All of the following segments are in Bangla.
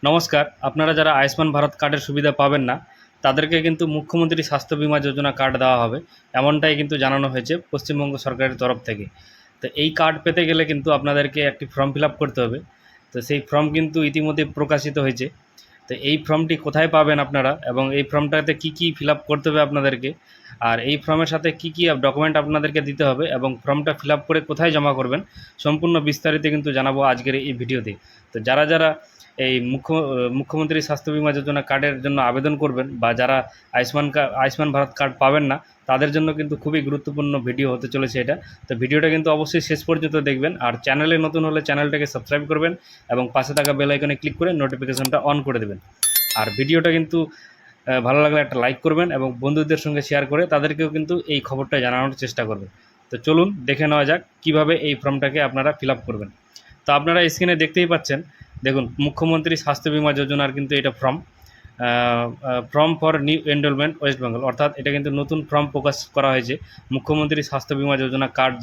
নমস্কার। আপনারা যারা আয়ুষ্মান ভারত কার্ডের সুবিধা পাবেন না, তাদেরকে কিন্তু মুখ্যমন্ত্রী স্বাস্থ্য বীমা যোজনা কার্ড দেওয়া হবে। এমনটাই কিন্তু জানানো হয়েছে পশ্চিমবঙ্গ সরকারের তরফ থেকে। তো এই কার্ড পেতে গেলে কিন্তু আপনাদেরকে একটি ফর্ম ফিল আপ করতে হবে। তো সেই ফর্ম কিন্তু ইতিমধ্যে প্রকাশিত হয়েছে। তো এই ফর্মটি কোথায় পাবেন আপনারা, এবং এই ফর্মটাতে কী কী ফিল আপ করতে হবে আপনাদেরকে, আর এই ফর্মের সাথে কী কী ডকুমেন্ট আপনাদেরকে দিতে হবে, এবং ফর্মটা ফিল আপ করে কোথায় জমা করবেন, সম্পূর্ণ বিস্তারিত কিন্তু জানাবো আজকের এই ভিডিওতে। তো যারা যারা এই মুখ্যমন্ত্রী স্বাস্থ্য বীমা যোজনা কার্ডের জন্য আবেদন করবেন, বা যারা আয়ুষ্মান ভারত কার্ড পাবেন না, তাদের জন্য কিন্তু খুবই গুরুত্বপূর্ণ ভিডিও হতে চলেছে এটা। তো ভিডিওটা কিন্তু অবশ্যই শেষ পর্যন্ত দেখবেন, আর চ্যানেলে নতুন হলে চ্যানেলটাকে সাবস্ক্রাইব করবেন এবং পাশে থাকা বেল আইকনে ক্লিক করে নোটিফিকেশনটা অন করে দেবেন। আর ভিডিওটা কিন্তু ভালো লাগলে একটা লাইক করবেন এবং বন্ধুদের সঙ্গে শেয়ার করে তাদেরকেও কিন্তু এই খবরটা জানানোর চেষ্টা করবেন। তো চলুন দেখে নেওয়া যাক কীভাবে এই ফর্মটাকে আপনারা ফিল আপ করবেন। তো আপনারা স্ক্রিনে দেখতেই পাচ্ছেন, দেখুন মুখ্যমন্ত্রী স্বাস্থ্য বীমা যোজনার কিন্তু এটা form for new enrolment West Bengal, অর্থাৎ এটা কিন্তু নতুন ফর্ম প্রকাশ করা হয়েছে। মুখ্যমন্ত্রী স্বাস্থ্য বীমা যোজনা কার্ড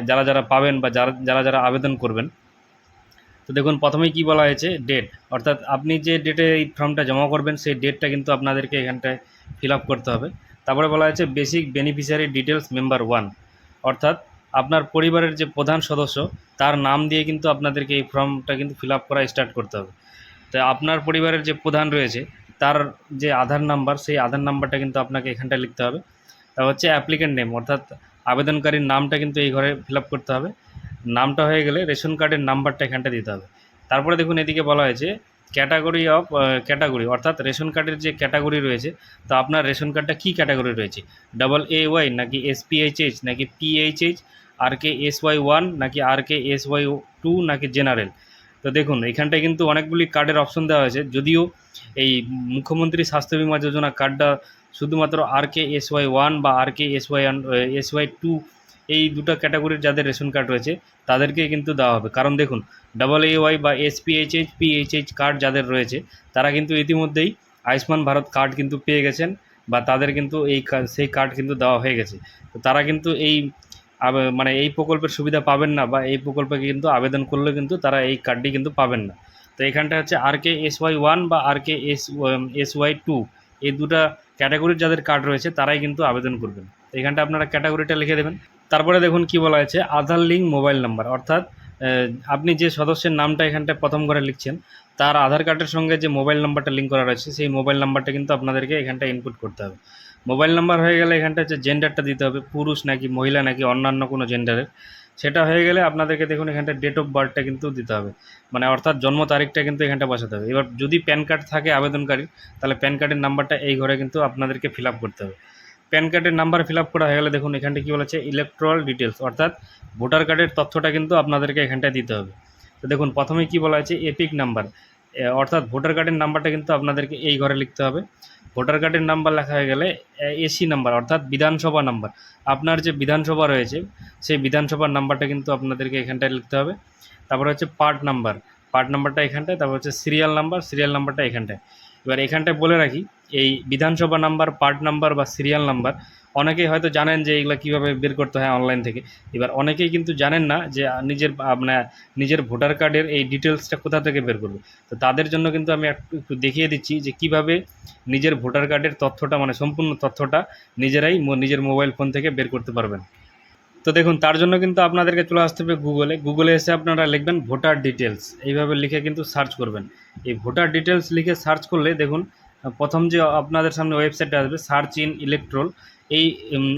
যারা যারা পাবেন, বা যারা যারা আবেদন করবেন। তো দেখুন প্রথমেই কী বলা হয়েছে, ডেট, অর্থাৎ আপনি যে ডেটে এই ফর্মটা জমা করবেন সেই ডেটটা কিন্তু আপনাদেরকে এখানটায় ফিল আপ করতে হবে। তারপরে বলা হয়েছে বেসিক বেনিফিশিয়ারি ডিটেলস মেম্বার 1, অর্থাৎ আপনার পরিবারের যে প্রধান সদস্য তার নাম দিয়ে কিন্তু আপনাদেরকে এই ফর্মটা কিন্তু ফিল আপ করা স্টার্ট করতে হবে। তো আপনার পরিবারের যে প্রধান রয়েছে তার যে আধার নাম্বার, সেই আধার নাম্বারটা কিন্তু আপনাকে এখানটায় লিখতে হবে। তা হচ্ছে অ্যাপ্লিকেন্ট নেম, অর্থাৎ আবেদনকারীর নামটা কিন্তু এই ঘরে ফিল আপ করতে হবে। নামটা হয়ে গেলে রেশন কার্ডের নাম্বারটা এখানটা দিতে হবে। তারপরে দেখুন এদিকে বলা হয়েছে ক্যাটাগরি, অর্থাৎ রেশন কার্ডের যে ক্যাটাগরি রয়েছে, তো আপনার রেশন কার্ডটা কী ক্যাটাগরি রয়েছে, AA নাকি SPHH নাকি PHH, RKSY1 নাকি RKSY2 নাকি জেনারেল। তো দেখুন এখানটায় কিন্তু অনেকগুলি কার্ডের অপশন দেওয়া হয়েছে, যদিও এই মুখ্যমন্ত্রী স্বাস্থ্য বীমা যোজনা কার্ডটা শুধুমাত্র RKSY1 বা SY2 এই দুটো ক্যাটাগরির যাদের রেশন কার্ড রয়েছে তাদেরকে কিন্তু দেওয়া হবে। কারণ দেখুন AA বা SPHH PHH কার্ড যাদের রয়েছে তারা কিন্তু ইতিমধ্যেই আয়ুষ্মান ভারত কার্ড কিন্তু পেয়ে গেছেন, বা তাদের কিন্তু সেই কার্ড কিন্তু দেওয়া হয়ে গেছে। তো তারা কিন্তু মানে এই প্রকল্পের সুবিধা পাবেন না, বা এই প্রকল্পে কিন্তু আবেদন করলে কিন্তু তারা এই কার্ডটি কিন্তু পাবেন না। তো এখানটা হচ্ছে RKSY1 বা RKSY2 এই দুটা ক্যাটাগরির যাদের কার্ড রয়েছে তারাই কিন্তু আবেদন করবেন। তো এখানটা আপনারা ক্যাটাগরিটা লিখে দেবেন। তারপরে দেখুন কি বলা হয়েছে, আধার লিঙ্ক মোবাইল নাম্বার, অর্থাৎ আপনি যে সদস্যের নামটা এখানটায় প্রথম করে লিখছেন তার আধার কার্ডের সঙ্গে যে মোবাইল নাম্বারটা লিঙ্ক করা রয়েছে সেই মোবাইল নাম্বারটা কিন্তু আপনাদেরকে এখানটায় ইনপুট করতে হবে। মোবাইল নাম্বার হয়ে গেলে এখানটা হচ্ছে জেন্ডারটা দিতে হবে, পুরুষ নাকি মহিলা নাকি অন্যান্য কোনো জেন্ডারের। সেটা হয়ে গেলে আপনাদেরকে দেখুন এখানটা ডেট অফ বার্থটা কিন্তু দিতে হবে, মানে অর্থাৎ জন্ম তারিখটা কিন্তু এখানটা বসাতে হবে। এবার যদি প্যান কার্ড থাকে আবেদনকারীর, তাহলে প্যান কার্ডের নাম্বারটা এই ঘরে কিন্তু আপনাদেরকে ফিল আপ করতে হবে। প্যান কার্ডের নাম্বার ফিল আপ করা হয়ে গেলে দেখুন এখানটা কী বলেছে, ইলেকট্রাল ডিটেলস, অর্থাৎ ভোটার কার্ডের তথ্যটা কিন্তু আপনাদেরকে এখানটায় দিতে হবে। তো দেখুন প্রথমে কি বলা হয়েছে, এপিক নাম্বার, অর্থাৎ ভোটার কার্ডের নাম্বারটা কিন্তু আপনাদেরকে এই ঘরে লিখতে হবে। ভোটার কার্ডের নাম্বার লেখা হয়ে গেলে এসি নাম্বার, অর্থাৎ বিধানসভা নাম্বার, আপনার যে বিধানসভা রয়েছে সেই বিধানসভার নাম্বারটা কিন্তু আপনাদেরকে এখানটায় লিখতে হবে। তারপরে হচ্ছে পার্ট নাম্বারটা এখানটায়, তারপর হচ্ছে সিরিয়াল নাম্বারটা এখানটায়। এবার এখানটায় বলে রাখি, এই বিধানসভা নাম্বার, পার্ট নাম্বার বা সিরিয়াল নাম্বার অনেকেই হয়তো জানেন যে এগুলো কীভাবে বের করতে হয় অনলাইন থেকে। এবার অনেকেই কিন্তু জানেন না যে নিজের ভোটার কার্ডের এই ডিটেলসটা কোথা থেকে বের করবে। তো তাদের জন্য কিন্তু আমি একটু দেখিয়ে দিচ্ছি যে কিভাবে নিজের ভোটার কার্ডের তথ্যটা, মানে সম্পূর্ণ তথ্যটা নিজেরাই নিজের মোবাইল ফোন থেকে বের করতে পারবেন। তো দেখুন তার জন্য কিন্তু আপনাদেরকে চলে আসতে হবে গুগলে এসে আপনারা লিখবেন ভোটার ডিটেলস, এইভাবে লিখে কিন্তু সার্চ করবেন। এই ভোটার ডিটেলস লিখে সার্চ করলে দেখুন প্রথম যে আপনাদের সামনে ওয়েবসাইটটা আসবে, সার্চ ইন ইলেকট্রল,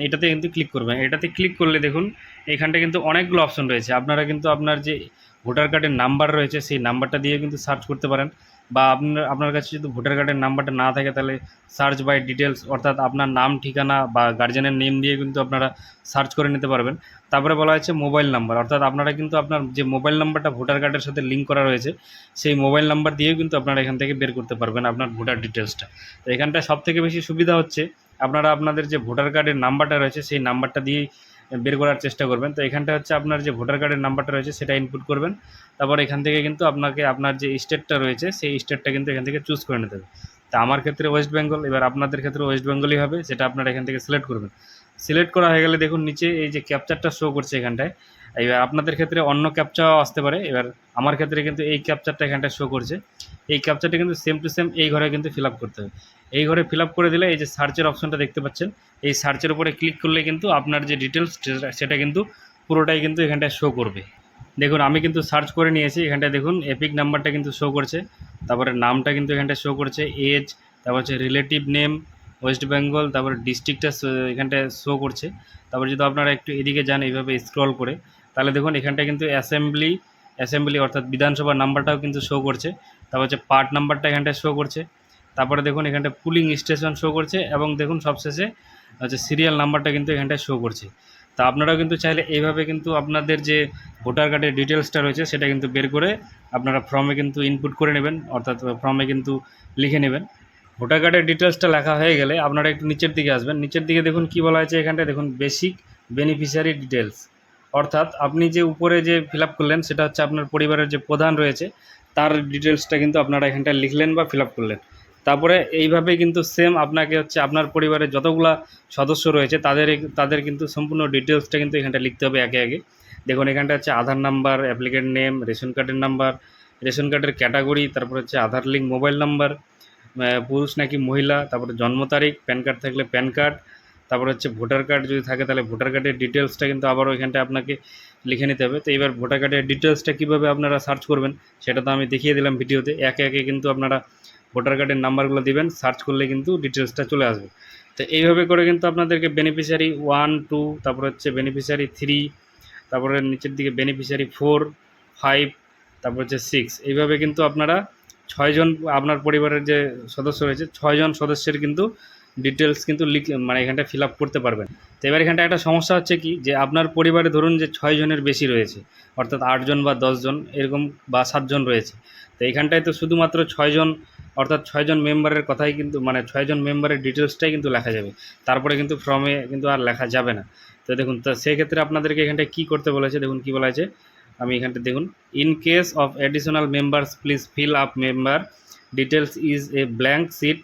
এটাতে কিন্তু ক্লিক করবেন। এটাতে ক্লিক করলে দেখুন এখানটা কিন্তু অনেকগুলো অপশন রয়েছে। আপনারা কিন্তু আপনার যে ভোটার কার্ডের নাম্বার রয়েছে সেই নাম্বারটা দিয়ে কিন্তু সার্চ করতে পারেন, বা আপনার কাছে যদি ভোটার কার্ডের নাম্বারটা না থাকে তাহলে সার্চ বাই ডিটেলস, অর্থাৎ আপনার নাম ঠিকানা বা গার্জেনের নেম দিয়ে কিন্তু আপনারা সার্চ করে নিতে পারবেন। তারপরে বলা হয়েছে মোবাইল নাম্বার, অর্থাৎ আপনারা কিন্তু আপনার যে মোবাইল নাম্বারটা ভোটার কার্ডের সাথে লিঙ্ক করা রয়েছে সেই মোবাইল নাম্বার দিয়েও কিন্তু আপনারা এখান থেকে বের করতে পারবেন আপনার ভোটার ডিটেলসটা। তো এখানটা সবথেকে বেশি সুবিধা হচ্ছে আপনারা আপনাদের যে ভোটার কার্ডের নাম্বারটা রয়েছে সেই নাম্বারটা দিয়েই বের করার চেষ্টা করবেন। তো এখানটা হচ্ছে আপনার যে ভোটার কার্ডের নাম্বারটা রয়েছে সেটা ইনপুট করবেন। তারপর এখান থেকে কিন্তু আপনাকে আপনার যে স্টেটটা রয়েছে সেই স্টেটটা কিন্তু এখান থেকে চুজ করে নিতে হবে। তা আমার ক্ষেত্রে ওয়েস্ট বেঙ্গল, এবার আপনাদের ক্ষেত্রে ওয়েস্ট বেঙ্গলই হবে, সেটা আপনারা এখান থেকে সিলেক্ট করবেন। সিলেক্ট করা হয়ে গেলে দেখুন নিচে এই যে ক্যাপচারটা শো করছে এখানটায়, এবার আপনাদের ক্ষেত্রে অন্য ক্যাপচাও আসতে পারে। এবার আমার ক্ষেত্রে কিন্তু এই ক্যাপচারটা এখানটা শো করছে। এই ক্যাপচারটা কিন্তু সেম টু সেম এই ঘরে কিন্তু ফিল আপ করতে হবে। এই ঘরে ফিল আপ করে দিলে এই যে সার্চের অপশনটা দেখতে পাচ্ছেন, এই সার্চের উপরে ক্লিক করলে কিন্তু আপনার যে ডিটেলস সেটা কিন্তু পুরোটাই কিন্তু এখানটায় শো করবে। দেখুন আমি কিন্তু সার্চ করে নিয়েছি, এখানটায় দেখুন এপিক নাম্বারটা কিন্তু শো করছে, তারপরে নামটা কিন্তু এখানটায় শো করছে, এজ, তারপর হচ্ছে রিলেটিভ নেম ওয়েস্ট বেঙ্গল, তারপরে ডিস্ট্রিক্টটা এখানটায় শো করছে। তারপর যদি আপনারা একটু এদিকে যান এইভাবে স্ক্রল করে, তাহলে দেখুন এখানটায় কিন্তু অ্যাসেম্বলি অর্থাৎ বিধানসভার নাম্বারটাও কিন্তু শো করছে। তারপর হচ্ছে পার্ট নাম্বারটা এখানটায় শো করছে। তারপরে দেখুন এখানটায় পুলিং স্টেশন শো করছে, এবং দেখুন সবশেষে হচ্ছে সিরিয়াল নাম্বারটা কিন্তু এখানটায় শো করছে। তা আপনারাও কিন্তু চাইলে এইভাবে কিন্তু আপনাদের যে ভোটার কার্ডের ডিটেলসটা রয়েছে সেটা কিন্তু বের করে আপনারা ফর্মে কিন্তু ইনপুট করে নেবেন, অর্থাৎ ফর্মে কিন্তু লিখে নেবেন। ভোটার কার্ডের ডিটেলসটা লেখা হয়ে গেলে আপনারা একটু নিচের দিকে আসবেন। নিচের দিকে দেখুন কী বলা হয়েছে, এখানটায় দেখুন বেসিক বেনিফিশিয়ারি ডিটেলস, অর্থাৎ আপনি যে উপরে যে ফিল আপ করলেন সেটা হচ্ছে আপনার পরিবারের যে প্রধান রয়েছে তার ডিটেলসটা কিন্তু আপনারা এখানটায় লিখলেন বা ফিল আপ করলেন। তারপরে এইভাবে কিন্তু সেম আপনাকে হচ্ছে আপনার পরিবারের যতগুলা সদস্য রয়েছে তাদের কিন্তু সম্পূর্ণ ডিটেলসটা কিন্তু এখানটা লিখতে হবে একে একে। দেখুন এখানটা হচ্ছে আধার নাম্বার, অ্যাপ্লিকেন্ট নেম, রেশন কার্ডের নাম্বার, রেশন কার্ডের ক্যাটাগরি, তারপর হচ্ছে আধার লিঙ্ক মোবাইল নাম্বার, পুরুষ নাকি মহিলা, তারপরে জন্ম তারিখ, প্যান কার্ড থাকলে প্যান কার্ড, তারপর হচ্ছে ভোটার কার্ড যদি থাকে তাহলে ভোটার কার্ডের ডিটেলসটা কিন্তু আবারও এখানটা আপনাকে লিখে নিতে হবে। তো এবার ভোটার কার্ডের ডিটেলসটা কীভাবে আপনারা সার্চ করবেন সেটা তো আমি দেখিয়ে দিলাম ভিডিওতে। একে একে কিন্তু আপনারা ভোটার কার্ডের নাম্বারগুলো দিবেন, সার্চ করলে কিন্তু ডিটেলসটা চলে আসবে। তো এইভাবে করে কিন্তু আপনাদেরকে বেনিফিশিয়ারি 1, 2, তারপর হচ্ছে বেনিফিশিয়ারি 3, তারপরে নিচের দিকে বেনিফিশিয়ারি 4, 5, তারপর হচ্ছে 6, এইভাবে কিন্তু আপনারা 6জন আপনার পরিবারের যে সদস্য রয়েছে 6জন সদস্যের কিন্তু ডিটেলস কিন্তু মানে এখানটায় ফিল আপ করতে পারবেন। তো এবার এখানটা একটা সমস্যা হচ্ছে কি, যে আপনার পরিবারে ধরুন যে 6জনের বেশি রয়েছে, অর্থাৎ 8জন বা 10জন এরকম বা 7জন রয়েছে। তো এইখানটায় তো শুধুমাত্র 6জন, অর্থাৎ 6জন মেম্বারের কথাই কিন্তু, মানে 6জন মেম্বারের ডিটেলসটাই কিন্তু লেখা যাবে, তারপরে কিন্তু ফর্মে কিন্তু আর লেখা যাবে না। তো দেখুন, তো সেক্ষেত্রে আপনাদেরকে এখানটায় কী করতে বলেছে, দেখুন কী বলা আছে, আমি এখানটা দেখুন, in case of additional members please fill up member details is a blank sheet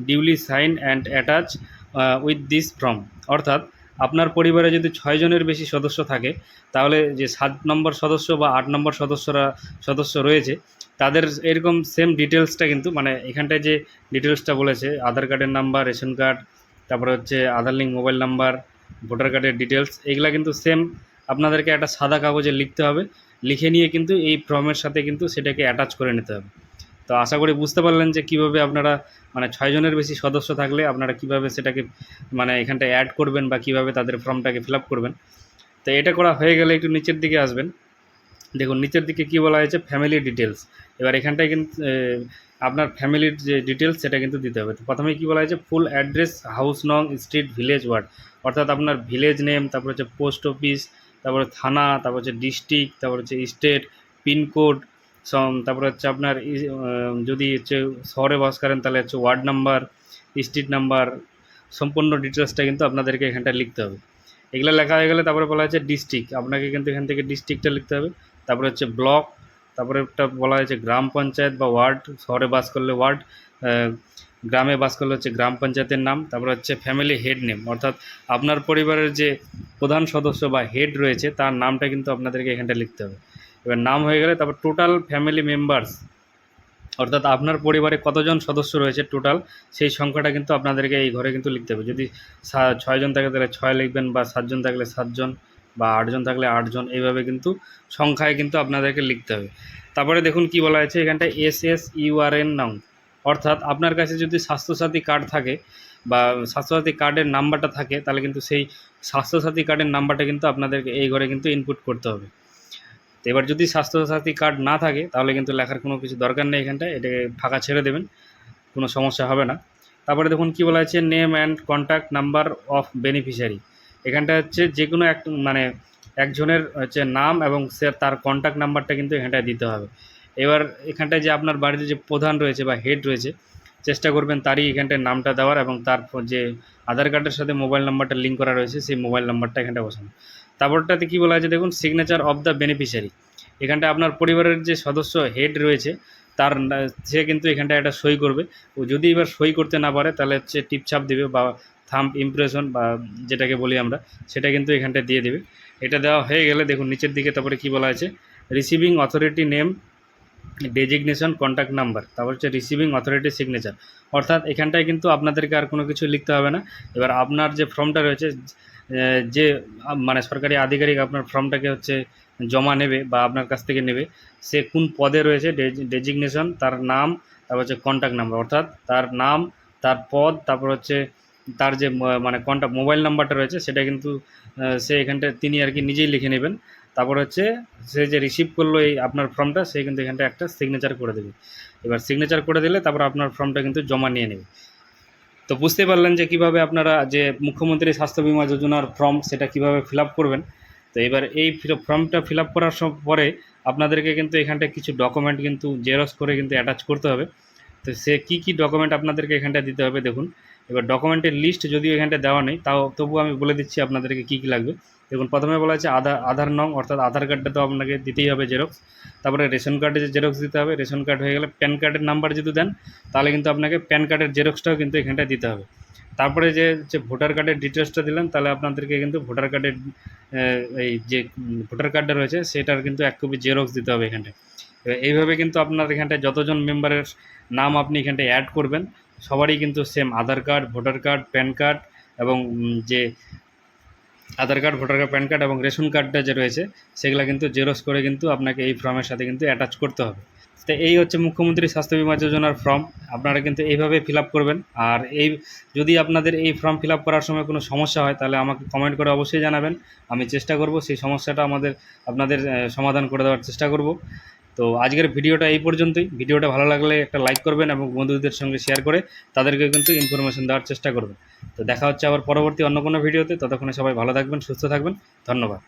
duly sign and attach with this form. অর্থাৎ আপনার পরিবারে যদি 6জনের বেশি সদস্য থাকে, তাহলে যে 7 নম্বর সদস্য বা 8 নম্বর সদস্য রয়েছে তাদের এরকম সেম ডিটেলসটা কিন্তু, মানে এখানটায় যে ডিটেলসটা বলেছে আধার কার্ডের নাম্বার, রেশন কার্ড, তারপরে হচ্ছে আধার লিঙ্ক মোবাইল নাম্বার, ভোটার কার্ডের ডিটেলস, এগুলা কিন্তু সেম আপনাদেরকে একটা সাদা কাগজে লিখতে হবে। লিখে নিয়ে কিন্তু এই ফর্মের সাথে কিন্তু সেটাকে অ্যাটাচ করে নিতে হবে। তো আশা করি বুঝতে পারলেন যে কীভাবে আপনারা, মানে 6জনের বেশি সদস্য থাকলে আপনারা কিভাবে সেটাকে মানে এখানটা অ্যাড করবেন বা কিভাবে তাদের ফর্মটাকে ফিল আপ করবেন। তো এটা করা হয়ে গেলে একটু নিচের দিকে আসবেন। দেখুন নিচের দিকে কী বলা হয়েছে, ফ্যামিলি ডিটেলস। এবার এখানটায় কিন্তু আপনার ফ্যামিলির যে ডিটেলস সেটা কিন্তু দিতে হবে। তো প্রথমে কী বলা হয়েছে, ফুল অ্যাড্রেস, হাউস নং, স্ট্রিট, ভিলেজ, ওয়ার্ড, অর্থাৎ আপনার ভিলেজ নেম, তারপর হচ্ছে পোস্ট অফিস, তারপরে থানা, তারপর হচ্ছে ডিস্ট্রিক্ট, তারপর হচ্ছে স্টেট, পিনকোড, তারপরে হচ্ছে আপনার যদি হচ্ছে শহরে বাস করেন তাহলে হচ্ছে ওয়ার্ড নাম্বার, স্ট্রিট নাম্বার, সম্পূর্ণ ডিটেলসটা কিন্তু আপনাদেরকে এখানটা লিখতে হবে। এগুলো লেখা হয়ে গেলে তারপরে বলা হয়েছে ডিস্ট্রিক্ট, আপনাকে কিন্তু এখান থেকে ডিস্ট্রিক্টটা লিখতে হবে। তারপরে হচ্ছে ব্লক, তারপরে একটা বলা হয়েছে গ্রাম পঞ্চায়েত বা ওয়ার্ড, শহরে বাস করলে ওয়ার্ড, গ্রামে বাস করলে হচ্ছে গ্রাম পঞ্চায়েতের নাম, তারপরে হচ্ছে ফ্যামিলি হেড নেম, অর্থাৎ আপনার পরিবারের যে প্রধান সদস্য বা হেড রয়েছে তার নামটা কিন্তু আপনাদেরকে এখানটা লিখতে হবে। এবার নাম হয়ে গেলে তারপর টোটাল ফ্যামিলি মেম্বার্স, অর্থাৎ আপনার পরিবারে কতজন সদস্য রয়েছে টোটাল, সেই সংখ্যাটা কিন্তু আপনাদেরকে এই ঘরে কিন্তু লিখতে হবে। যদি 6জন থাকে তাহলে 6 লিখবেন, বা 7জন থাকলে 7জন, বা 8জন থাকলে 8জন, এইভাবে কিন্তু সংখ্যায় কিন্তু আপনাদেরকে লিখতে হবে। তারপরে দেখুন কি বলা আছে এখানটায়, SSURN নাম, অর্থাৎ আপনার কাছে যদি স্বাস্থ্যসাথী কার্ড থাকে বা স্বাস্থ্যসাথী কার্ডের নাম্বারটা থাকে, তাহলে কিন্তু সেই স্বাস্থ্যসাথী কার্ডের নাম্বারটা কিন্তু আপনাদেরকে এই ঘরে কিন্তু ইনপুট করতে হবে। তো এবার যদি স্বাস্থ্যসাথী কার্ড না থাকে তাহলে কিন্তু লেখার কোনো কিছু দরকার নেই, এখানটায় এটাকে ফাঁকা ছেড়ে দেবেন, কোনো সমস্যা হবে না। তারপরে দেখুন কী বলা আছে, name and contact number of beneficiary, এখানটা হচ্ছে যে কোনো এক, মানে একজনের হচ্ছে নাম এবং সে তার কন্ট্যাক্ট নাম্বারটা কিন্তু এখানটায় দিতে হবে। এবার এখানটায় যে আপনার বাড়িতে যে প্রধান রয়েছে বা হেড রয়েছে, চেষ্টা করবেন তারই এখানটায় নামটা দেওয়ার, এবং তার যে আধার কার্ডের সাথে মোবাইল নাম্বারটা লিঙ্ক করা রয়েছে সেই মোবাইল নাম্বারটা এখানটায় বসানো। তারপরটাতে কী বলা আছে দেখুন, সিগনেচার অফ দ্য বেনিফিশিয়ারি, এখানটা আপনার পরিবারের যে সদস্য হেড রয়েছে তার সে কিন্তু এখানটায় একটা সই করবে। ও যদি এবার সই করতে না পারে তাহলে হচ্ছে টিপছাপ দেবে বা থাম্ব ইমপ্রেশন বা যেটাকে বলি আমরা, সেটা কিন্তু এখানটায় দিয়ে দেবে। এটা দেওয়া হয়ে গেলে দেখুন নিচের দিকে তারপরে কি বলা আছে, receiving authority name, designation, contact number, তারপর হচ্ছে রিসিভিং অথরিটি সিগনেচার। অর্থাৎ এখানটায় কিন্তু আপনাদেরকে আর কোনো কিছু লিখতে হবে না। এবার আপনার যে ফর্মটা রয়েছে, যে মানে সরকারি আধিকারিক আপনার ফর্মটাকে হচ্ছে জমা নেবে বা আপনার কাছ থেকে নেবে, সে কোন পদে রয়েছে, ডেজিগনেশন, তার নাম, তারপর হচ্ছে কন্ট্যাক্ট নাম্বার, অর্থাৎ তার নাম, তার পদ, তারপর হচ্ছে তার যে মানে কন্ট্যাক্ট মোবাইল নাম্বারটা রয়েছে সেটা কিন্তু সে এখানটা তিনি আর কি নিজেই লিখে নেবেন। তারপর হচ্ছে সে যে রিসিভ করলো এই আপনার ফর্মটা, সে কিন্তু এখানটা একটা সিগনেচার করে দেবে। এবার সিগনেচার করে দিলে তারপর আপনার ফর্মটা কিন্তু জমা নিয়ে নেবে। তো বুঝতে পারলেন যে কিভাবে আপনারা যে মুখ্যমন্ত্রী স্বাস্থ্য বিমা যোজনার ফর্ম সেটা কিভাবে ফিল আপ করবেন। তো এবার এই ফর্মটা ফিল আপ করার পরে আপনাদেরকে কিন্তু এখানটায় কিছু ডকুমেন্ট কিন্তু জেরক্স করে কিন্তু অ্যাটাচ করতে হবে। তো সে কী কী ডকুমেন্ট আপনাদেরকে এখানটা দিতে হবে দেখুন। এবার ডকুমেন্টের লিস্ট যদিও এখানটা দেওয়া নেই, তাও তবুও আমি বলে দিচ্ছি আপনাদেরকে কী কী লাগবে। দেখুন প্রথমে বলা আছে আধার নং, অর্থাৎ আধার কার্ডটা তো আপনাকে দিতেই হবে জেরক্স। তারপরে রেশন কার্ডের জেরক্স দিতে হবে, রেশন কার্ড হয়ে গেলে প্যান কার্ডের নাম্বার যদি দেন তাহলে কিন্তু আপনাকে প্যান কার্ডের জেরক্সটাও কিন্তু এখানটায় দিতে হবে। তারপরে যে ভোটার কার্ডের ডিটেলসটা দিলেন, তাহলে আপনাদেরকে কিন্তু ভোটার কার্ডের এই যে ভোটার কার্ডটা রয়েছে সেটার কিন্তু 1 কপি জেরক্স দিতে হবে এখানটায়। এবার এইভাবে কিন্তু আপনার এখানটায় যতজন মেম্বারের নাম আপনি এখানটায় অ্যাড করবেন সবারই কিন্তু same Aadhaar card, voter card, PAN card এবং যে Aadhaar card, voter card, PAN card এবং রেশন কার্ডটা যে রয়েছে সেগুলো কিন্তু জেরক্স করে কিন্তু আপনাকে এই ফর্মের সাথে কিন্তু অ্যাটাচ করতে হবে। তো এই হচ্ছে মুখ্যমন্ত্রী স্বাস্থ্য বিমা যোজনার ফর্ম। আপনারা কিন্তু এইভাবে ফিল আপ করবেন। আর এই যদি আপনাদের এই ফর্ম ফিল আপ করার সময় কোনো সমস্যা হয় তাহলে আমাকে কমেন্ট করে অবশ্যই জানাবেন। আমি চেষ্টা করব সেই সমস্যাটা আপনাদের সমাধান করে দেওয়ার চেষ্টা করব। তো আজকের ভিডিওটা এই পর্যন্তই। ভিডিওটা ভালো লাগলে একটা লাইক করবেন এবং বন্ধুদের সঙ্গে শেয়ার করে তাদেরকে কিন্তু ইনফরমেশন দেওয়ার চেষ্টা করবেন। তো দেখা হচ্ছে আবার পরবর্তী অন্য কোনো ভিডিওতে। ততক্ষণে সবাই ভালো থাকবেন, সুস্থ থাকবেন। ধন্যবাদ।